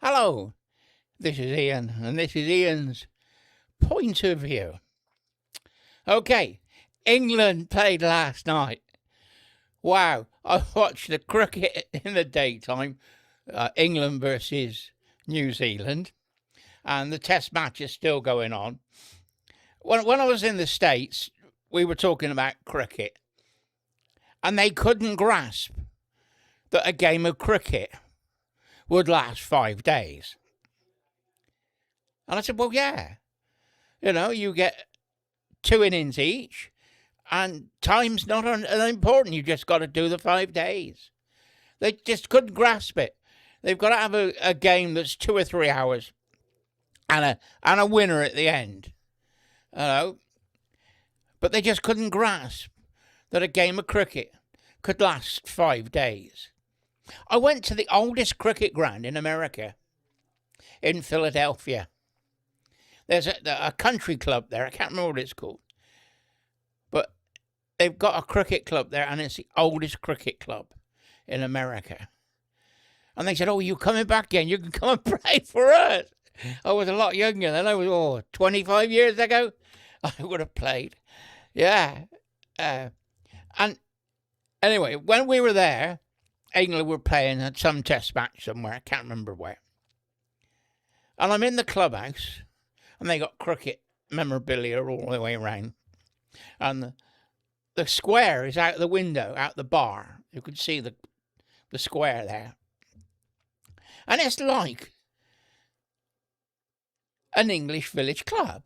Hello, this is Ian, and this is Ian's point of view. Okay, England played last night. Wow, I watched the cricket in the daytime, England versus New Zealand, and the test match is still going on. When I was in the States, we were talking about cricket, and they couldn't grasp that a game of cricket would last 5 days. And I said, well, yeah. You get 2 innings each, and time's not unimportant. You just got to do the 5 days. They just couldn't grasp it. They've got to have a game that's 2 or 3 hours and a winner at the end. But they just couldn't grasp that a game of cricket could last 5 days. I went to the oldest cricket ground in America, in Philadelphia. There's a country club there. I can't remember what it's called. But they've got a cricket club there, and it's the oldest cricket club in America. And they said, oh, you coming back again? You can come and play for us. I was a lot younger then. I was, 25 years ago. I would have played. Yeah. And anyway, when we were there, England were playing at some test match somewhere. I can't remember where. And I'm in the clubhouse, and they got cricket memorabilia all the way around. And the square is out the window, out the bar. You could see the square there. And it's like an English village club.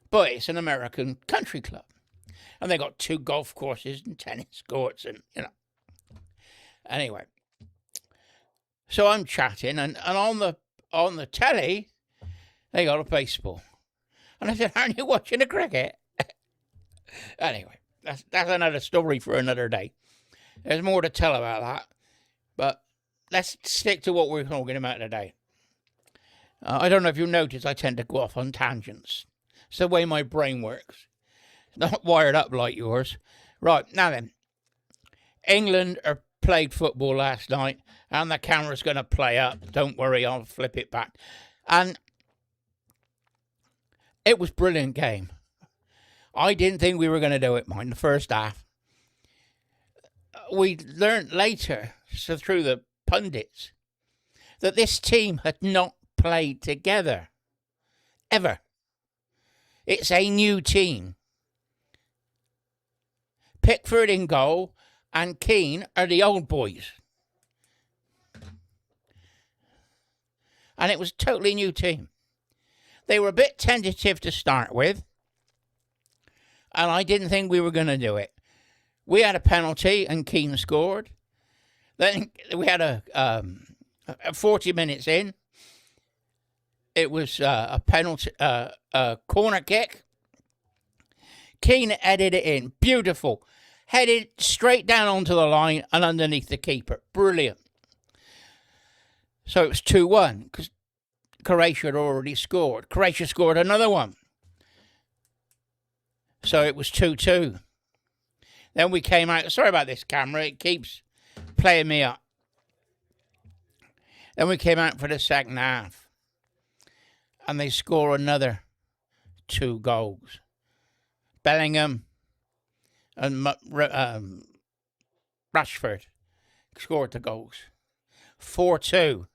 But it's an American country club. And they got 2 golf courses and tennis courts and, Anyway. So I'm chatting, and on the telly, they got a baseball. And I said, aren't you watching the cricket? Anyway, that's another story for another day. There's more to tell about that. But let's stick to what we're talking about today. I don't know if you notice, I tend to go off on tangents. It's the way my brain works. It's not wired up like yours. Right, now then. England played football last night, and the camera's going to play up. Don't worry, I'll flip it back. And it was a brilliant game. I didn't think we were going to do it, mind, the first half. We learned later, so through the pundits, that this team had not played together. Ever. It's a new team. Pickford in goal and Keane are the old boys. And it was a totally new team. They were a bit tentative to start with, and I didn't think we were going to do it. We had a penalty, and Keane scored. Then we had a 40 minutes in. It was a penalty, a corner kick. Keane headed it in, beautiful. Headed straight down onto the line and underneath the keeper. Brilliant. So it was 2-1 because Croatia had already scored. Croatia scored another one. So it was 2-2. Then we came out. Sorry about this camera. It keeps playing me up. Then we came out for the second half. And they score another 2 goals. Bellingham and Rashford scored the goals. 4-2.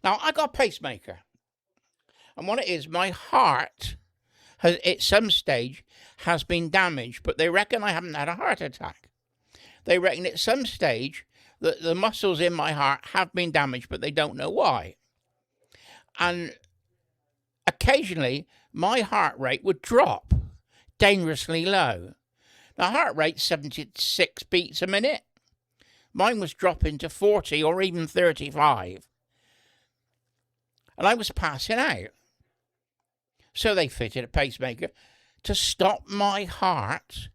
Now, I got a pacemaker. And what it is, my heart has, at some stage, has been damaged, but they reckon I haven't had a heart attack. They reckon at some stage that the muscles in my heart have been damaged, but they don't know why. And occasionally, my heart rate would drop dangerously low. Now, heart rate 76 beats a minute. Mine was dropping to 40 or even 35. And I was passing out. So they fitted a pacemaker to stop my heart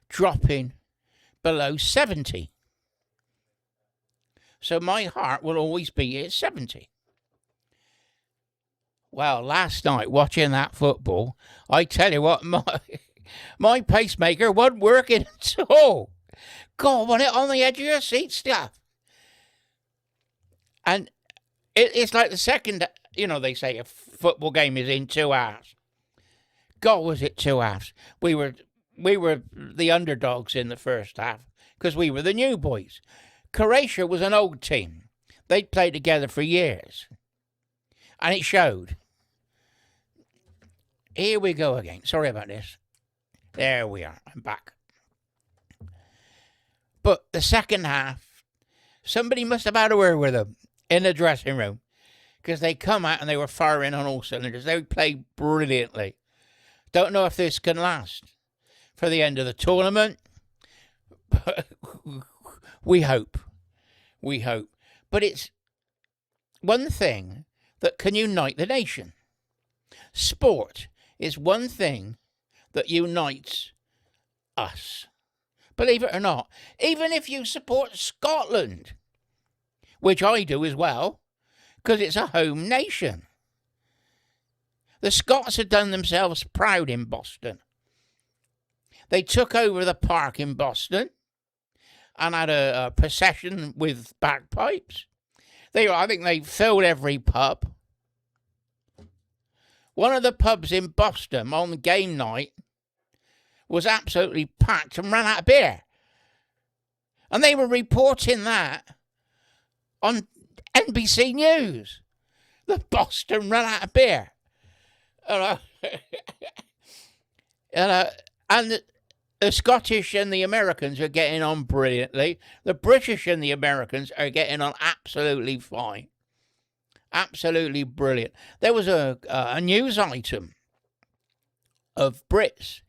dropping below 70. So my heart will always be at 70. Well, last night, watching that football, I tell you what, my pacemaker wasn't working at all. God, wasn't it on the edge of your seat stuff? And It's like the second, they say a football game is in 2 hours. God, was it 2 hours? We were the underdogs in the first half because we were the new boys. Croatia was an old team. They'd played together for years. And it showed. Here we go again. Sorry about this. There we are. I'm back. But the second half, somebody must have had a word with them in the dressing room because they come out and they were firing on all cylinders. They played brilliantly. Don't know if this can last for the end of the tournament. But we hope. We hope. But it's one thing that can unite the nation. Sport is one thing that unites us. Believe it or not. Even if you support Scotland, which I do as well, because it's a home nation. The Scots had done themselves proud in Boston. They took over the park in Boston and had a procession with bagpipes. I think they filled every pub. One of the pubs in Boston on game night was absolutely packed and ran out of beer. And they were reporting that on NBC News. The Boston ran out of beer. And the Scottish and the Americans are getting on brilliantly. The British and the Americans are getting on absolutely fine. Absolutely brilliant. There was a news item of Brits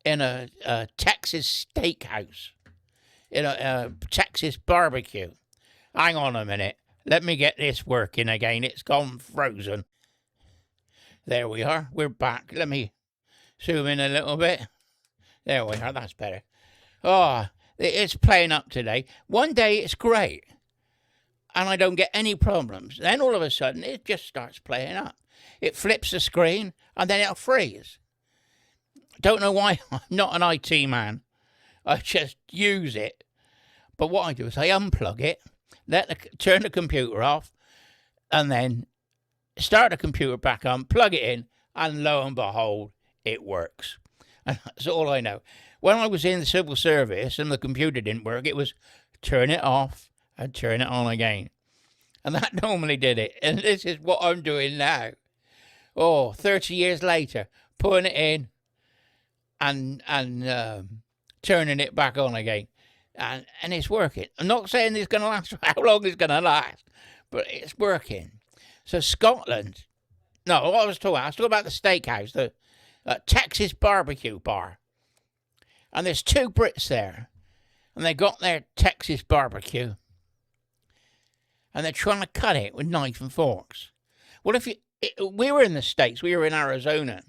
in a Texas steakhouse, in a Texas barbecue. Hang on a minute. Let me get this working again. It's gone frozen. There we are. We're back. Let me zoom in a little bit. There we are. That's better. Oh, it's playing up today. One day it's great, and I don't get any problems. Then all of a sudden it just starts playing up. It flips the screen, and then it'll freeze. Don't know why. I'm not an IT man. I just use it. But what I do is I unplug it, turn the computer off, and then start the computer back on, plug it in, and lo and behold, it works. And that's all I know. When I was in the civil service and the computer didn't work, it was turn it off and turn it on again. And that normally did it. And this is what I'm doing now. 30 years later, putting it in and turning it back on again. And it's working. I'm not saying it's going to last for how long it's going to last, but it's working. So Scotland, no, what I was talking about the steakhouse, the Texas barbecue bar. And there's two Brits there. And they got their Texas barbecue. And they're trying to cut it with knife and forks. Well, we were in the States, we were in Arizona.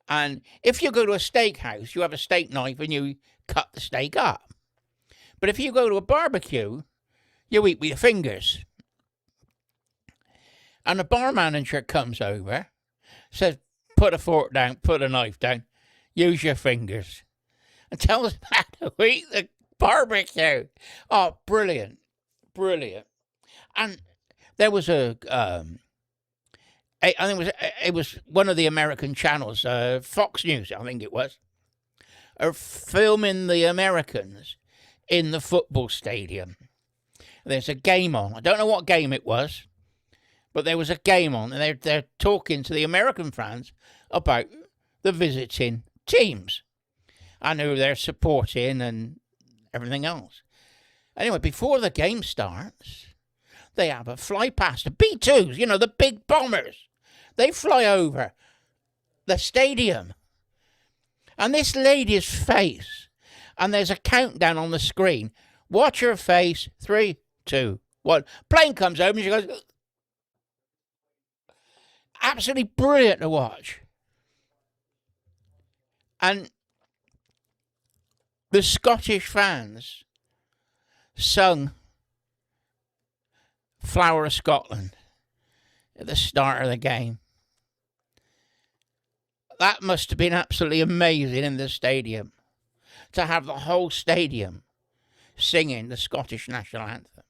And if you go to a steakhouse, you have a steak knife and you cut the steak up. But if you go to a barbecue, you eat with your fingers. And the bar manager comes over, says, put a fork down, put a knife down, use your fingers. And tells us how to eat the barbecue. Oh, brilliant. Brilliant. And there was I think it was one of the American channels, Fox News, I think it was, are filming the Americans in the football stadium. There's a game on. I don't know what game it was, but there was a game on, and they're talking to the American fans about the visiting teams and who they're supporting and everything else. Anyway, before the game starts, they have a fly past the B-2s, the big bombers. They fly over the stadium. And this lady's face, and there's a countdown on the screen. Watch her face. 3, 2, 1. Plane comes over and she goes, absolutely brilliant to watch. And the Scottish fans sung Flower of Scotland at the start of the game. That must have been absolutely amazing in the stadium, to have the whole stadium singing the Scottish national anthem.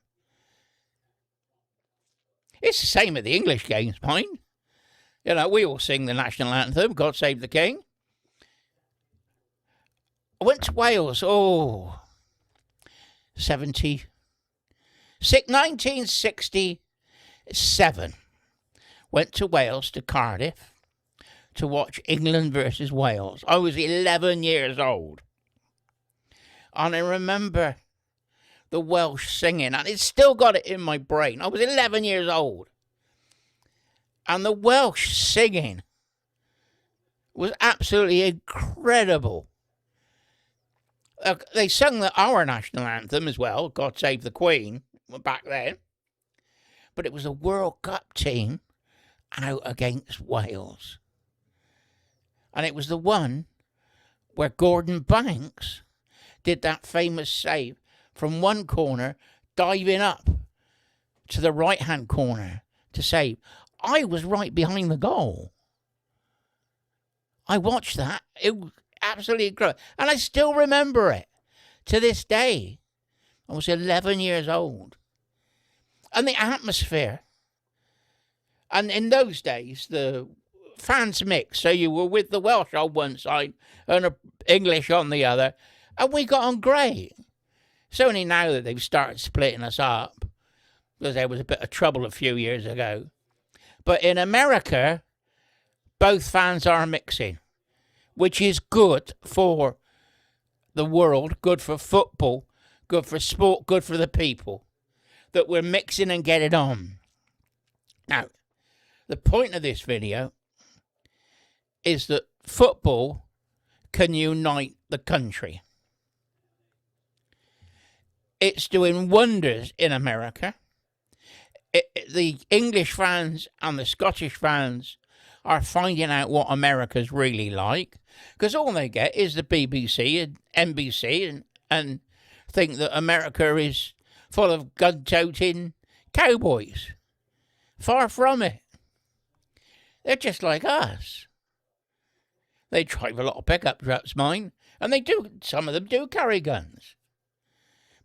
It's the same at the English games, mind. You know, we all sing the national anthem, God Save the King. I went to Wales, 1967. Went to Wales, to Cardiff, to watch England versus Wales. I was 11 years old. And I remember the Welsh singing, and it's still got it in my brain. I was 11 years old. And the Welsh singing was absolutely incredible. They sung our national anthem as well, God Save the Queen, back then. But it was a World Cup team out against Wales. And it was the one where Gordon Banks did that famous save from one corner, diving up to the right-hand corner to save. I was right behind the goal. I watched that. It was absolutely incredible. And I still remember it to this day. I was 11 years old. And the atmosphere. And in those days, the fans mixed. So you were with the Welsh on one side and the English on the other. And we got on great. It's only now that they've started splitting us up, because there was a bit of trouble a few years ago. But in America, both fans are mixing, which is good for the world, good for football, good for sport, good for the people, that we're mixing and getting on. Now, the point of this video is that football can unite the country. It's doing wonders in America. The English fans and the Scottish fans are finding out what America's really like, because all they get is the BBC and NBC and think that America is full of gun-toting cowboys. Far from it. They're just like us. They drive a lot of pickup trucks, mind, and some of them do carry guns.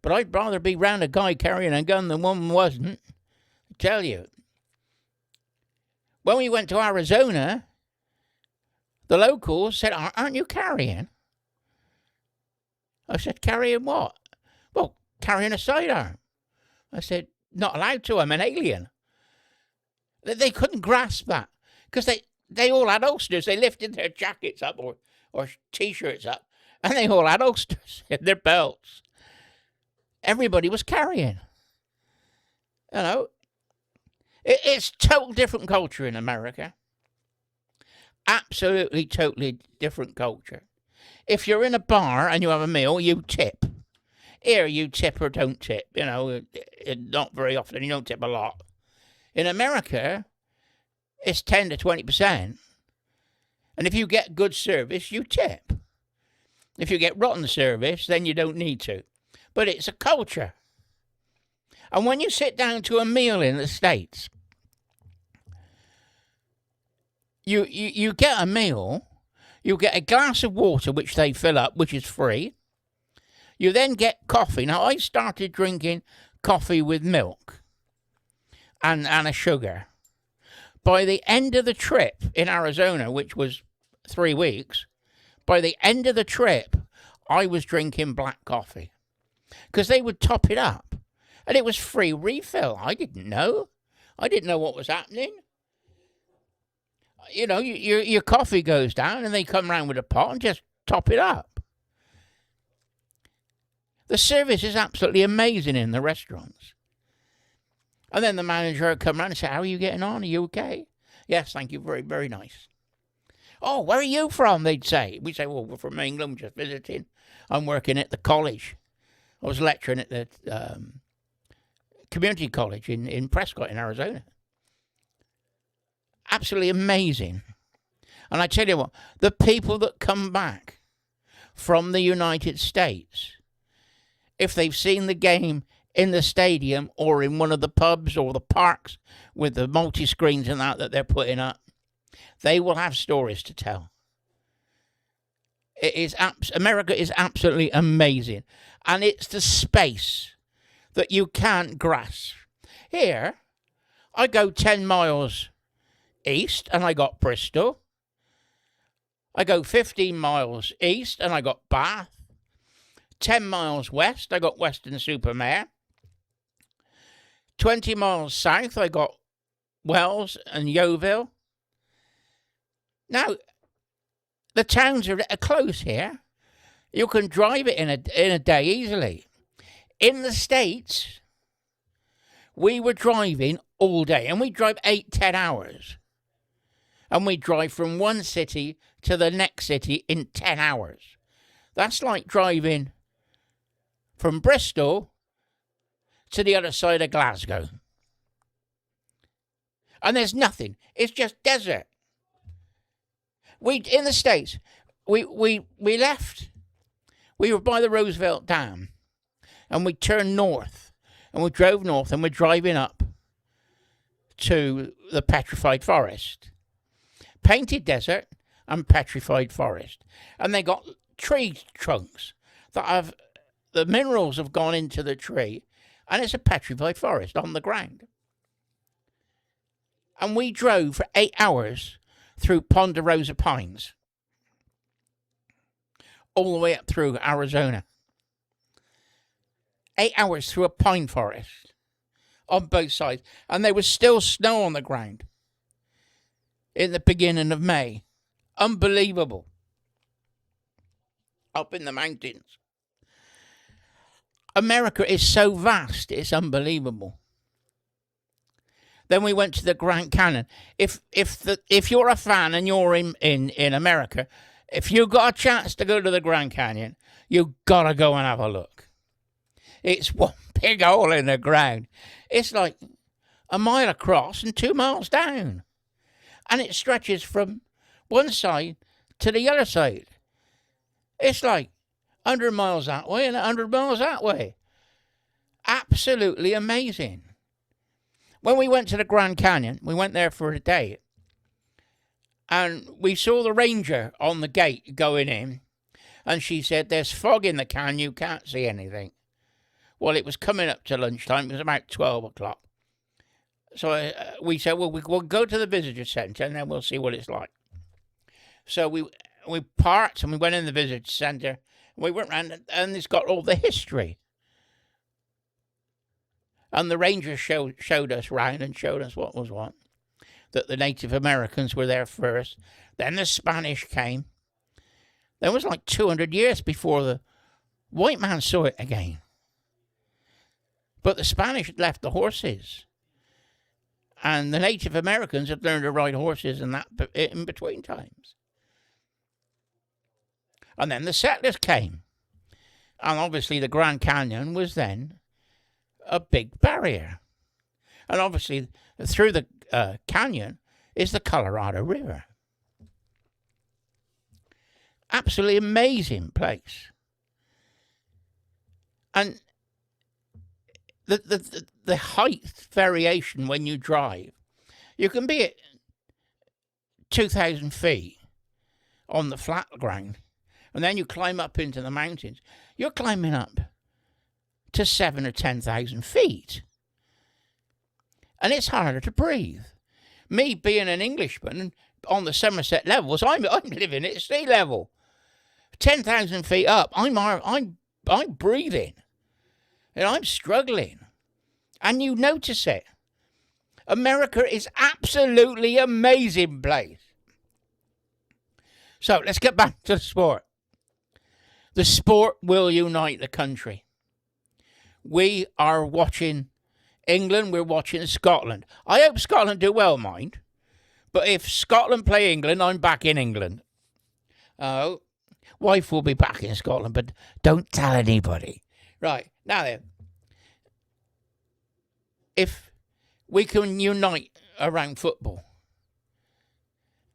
But I'd rather be round a guy carrying a gun than one wasn't. I tell you. When we went to Arizona, the locals said, "Aren't you carrying?" I said, "Carrying what?" "Well, carrying a sidearm." I said, "Not allowed to, I'm an alien." They couldn't grasp that, because they all had holsters. They lifted their jackets up or T-shirts up, and they all had holsters in their belts. Everybody was carrying. You know, it's total different culture in America. Absolutely, totally different culture. If you're in a bar and you have a meal, you tip. Here, you tip or don't tip. You know, not very often. You don't tip a lot. In America, it's 10 to 20%. And if you get good service, you tip. If you get rotten service, then you don't need to. But it's a culture. And when you sit down to a meal in the States, you get a meal, you get a glass of water, which they fill up, which is free. You then get coffee. Now, I started drinking coffee with milk and a sugar. By the end of the trip in Arizona, which was 3 weeks, by the end of the trip, I was drinking black coffee. Because they would top it up. And it was free refill. I didn't know. I didn't know what was happening. You know, your coffee goes down and they come round with a pot and just top it up. The service is absolutely amazing in the restaurants. And then the manager would come round and say, "How are you getting on? Are you okay?" "Yes, thank you. Very, very nice." "Oh, where are you from?" they'd say. We'd say, "Well, we're from England. We're just visiting. I'm working at the college." I was lecturing at the community college in Prescott, in Arizona. Absolutely amazing. And I tell you what, the people that come back from the United States, if they've seen the game in the stadium or in one of the pubs or the parks with the multi-screens and that they're putting up, they will have stories to tell. America is absolutely amazing. And it's the space that you can't grasp. Here, I go 10 miles east and I got Bristol. I go 15 miles east and I got Bath. 10 miles west, I got Weston-super-Mare. 20 miles south, I got Wells and Yeovil. Now, the towns are close here. You can drive it in a day easily. In the States, we were driving all day, and we drive 8-10 hours. And we drive from one city to the next city in 10 hours. That's like driving from Bristol to the other side of Glasgow. And there's nothing. It's just desert. In the States, we left. We were by the Roosevelt Dam, and we turned north, and we drove north, and we're driving up to the Petrified Forest. Painted desert and petrified forest. And they got tree trunks that have, the minerals have gone into the tree, and it's a petrified forest on the ground. And we drove for 8 hours through Ponderosa Pines, all the way up through Arizona. 8 hours through a pine forest on both sides. And there was still snow on the ground in the beginning of May. Unbelievable. Up in the mountains. America is so vast, it's unbelievable. Then we went to the Grand Canyon. If you're a fan and you're in America, if you got a chance to go to the Grand Canyon, you gotta go and have a look. It's one big hole in the ground. It's like a mile across and 2 miles down. And it stretches from one side to the other side. It's like 100 miles that way and 100 miles that way. Absolutely amazing. When we went to the Grand Canyon, we went there for a day, and we saw the ranger on the gate going in, and she said, "There's fog in the canyon, you can't see anything." Well, it was coming up to lunchtime. It was about 12 o'clock. So we said, well, we'll go to the visitor centre and then we'll see what it's like. So we parked and we went in the visitor centre. We went round and it's got all the history. And the ranger showed us round and showed us what was what. That the Native Americans were there first. Then the Spanish came. There was like 200 years before the white man saw it again. But the Spanish had left the horses. And the Native Americans had learned to ride horses and that in between times. And then the settlers came. And obviously the Grand Canyon was then a big barrier. And obviously through the canyon is the Colorado River. Absolutely amazing place. And the height variation when you drive, you can be at 2,000 feet on the flat ground, and then you climb up into the mountains. You're climbing up to 7,000 or 10,000 feet, and it's harder to breathe. Me being an Englishman on the Somerset levels, I'm living at sea level. 10,000 feet up, I'm breathing. And I'm struggling. And you notice it. America is absolutely amazing place. So let's get back to the sport. The sport will unite the country. We are watching England, we're watching Scotland. I hope Scotland do well, mind. But if Scotland play England, I'm back in England. Oh, wife will be back in Scotland, but don't tell anybody. Right, now then, if we can unite around football,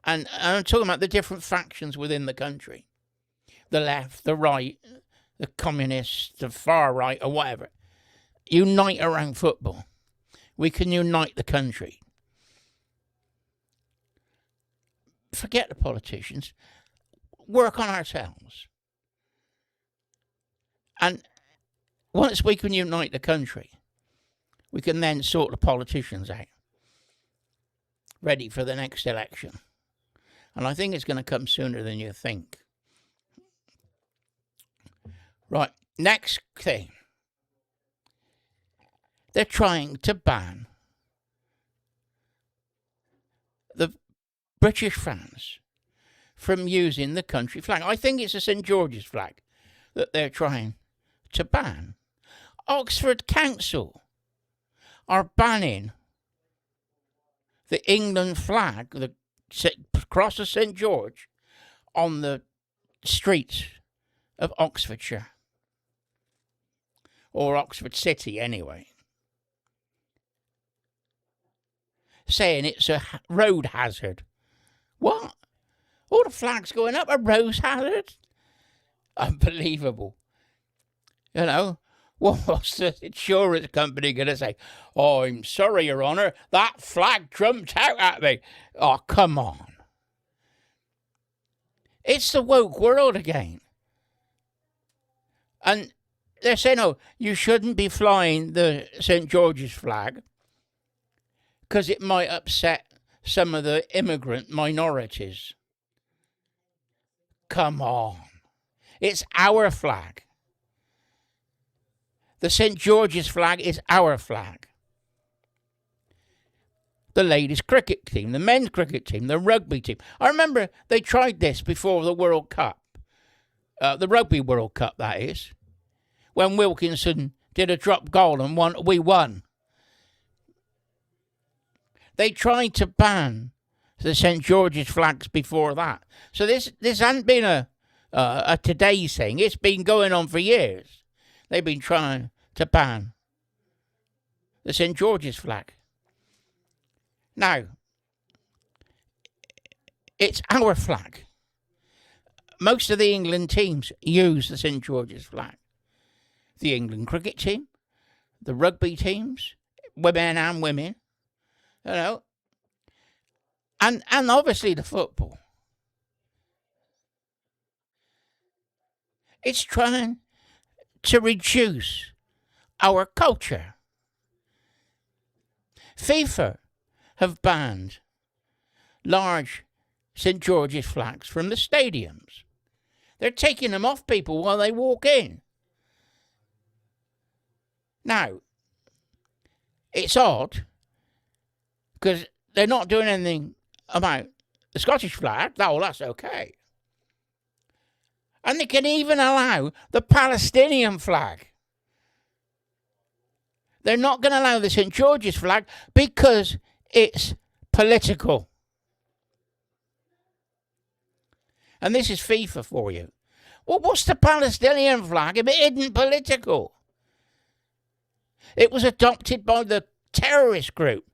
and I'm talking about the different factions within the country, the left, the right, the communists, the far right, or whatever, unite around football, we can unite the country. Forget the politicians, work on ourselves. And once we can unite the country, we can then sort the politicians out. ready for the next election. And I think it's going to come sooner than you think. Right, next thing. They're trying to ban the British fans from using the country flag. I think it's a St George's flag that they're trying to ban. Oxford Council are banning the England flag, the cross of St George, on the streets of Oxfordshire. Or Oxford City, anyway. Saying it's a road hazard. What? All the flags going up, a road hazard? Unbelievable. You know, what's the insurance company going to say? Oh, I'm sorry, Your Honour, that flag jumped out at me. Oh, come on. It's the woke world again. And they're saying, oh, you shouldn't be flying the St George's flag because it might upset some of the immigrant minorities. Come on. It's our flag. The St George's flag is our flag. The ladies' cricket team, the men's cricket team, the rugby team. I remember they tried this before the World Cup. The Rugby World Cup, that is. When Wilkinson did a drop goal and we won. They tried to ban the St George's flags before that. So this hasn't been a today's thing. It's been going on for years. They've been trying to ban the St George's flag. Now, it's our flag. Most of the England teams use the St George's flag. The England cricket team, the rugby teams, women and women, you know, and obviously the football. It's trying to reduce our culture. FIFA have banned large St George's flags from the stadiums. They're taking them off people while they walk in. Now, it's odd because they're not doing anything about the Scottish flag. That's okay. And they can even allow the Palestinian flag. They're not going to allow the St George's flag because it's political. And this is FIFA for you. Well, what's the Palestinian flag if it isn't political? It was adopted by the terrorist group,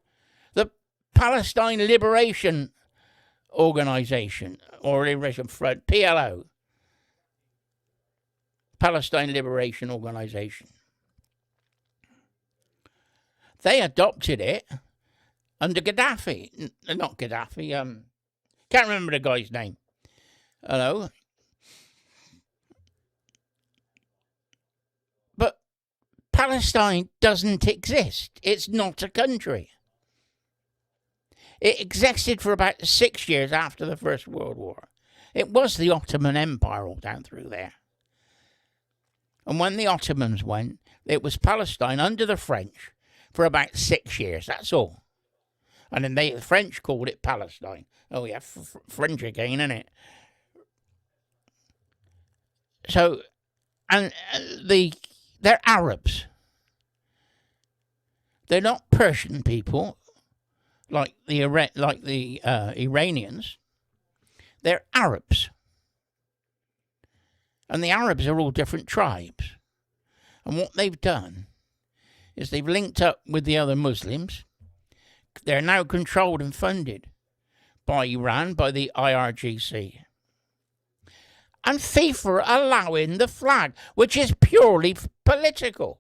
the Palestine Liberation Organization, or Liberation Front, PLO. Palestine Liberation Organization. They adopted it under Gaddafi. Not Gaddafi, can't remember the guy's name. Hello. But Palestine doesn't exist. It's not a country. It existed for about 6 years after the First World War. It was the Ottoman Empire all down through there. And when the Ottomans went, it was Palestine under the French for about 6 years, that's all. And then the French called it Palestine. Oh yeah, French again, innit? So, and they're Arabs. They're not Persian people, like the Iranians. They're Arabs. And the Arabs are all different tribes. And what they've done is they've linked up with the other Muslims. They're now controlled and funded by Iran, by the IRGC. And FIFA are allowing the flag, which is purely political.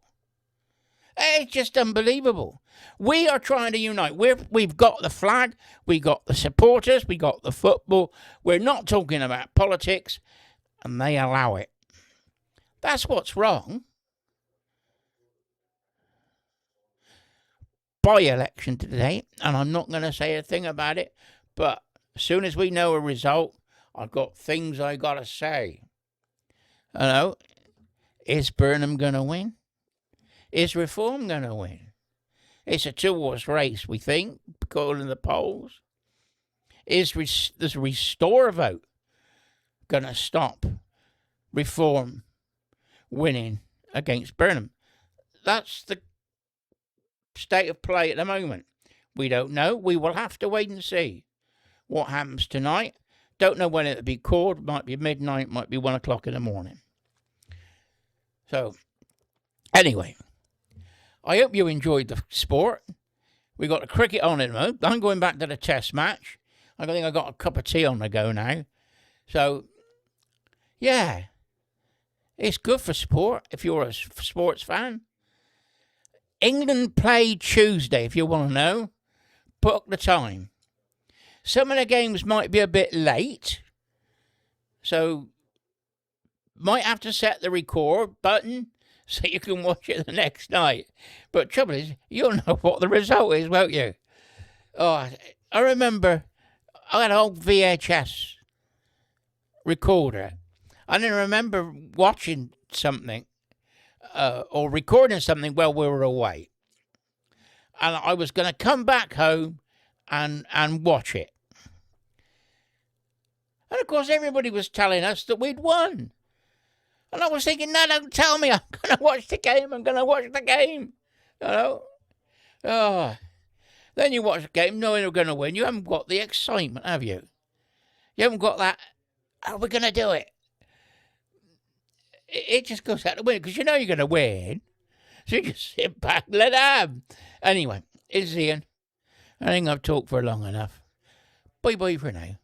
It's just unbelievable. We are trying to unite. We've got the flag, we got the supporters, we got the football. We're not talking about politics, and they allow it. That's what's wrong. by-election today, and I'm not going to say a thing about it, but as soon as we know a result, I've got things I got to say. Hello? Is Burnham going to win? Is Reform going to win? It's a two-horse race, we think, according to the polls. Is the Restore vote going to stop Reform winning against Burnham? That's the state of play at the moment. We don't know. We will have to wait and see what happens tonight. Don't know when it'll be called. Might be midnight, might be 1 o'clock in the morning. So, anyway, I hope you enjoyed the sport. We got the cricket on in a moment. I'm going back to the test match. I think I got a cup of tea on the go now. So, yeah, it's good for sport if you're a sports fan. England play Tuesday, if you want to know. Book the time. Some of the games might be a bit late, so might have to set the record button so you can watch it the next night. But trouble is, you'll know what the result is, won't you? Oh, I remember I had an old VHS recorder. I didn't remember watching something or recording something while we were away. And I was going to come back home and watch it. And of course, everybody was telling us that we'd won. And I was thinking, no, don't tell me. I'm going to watch the game. I'm going to watch the game. You know? Oh. Then you watch the game knowing you're going to win. You haven't got the excitement, have you? You haven't got that, are we going to do it? It just goes out the window because you know you're going to win. So you just sit back and let it happen. Anyway, it's Ian. I think I've talked for long enough. Bye-bye for now.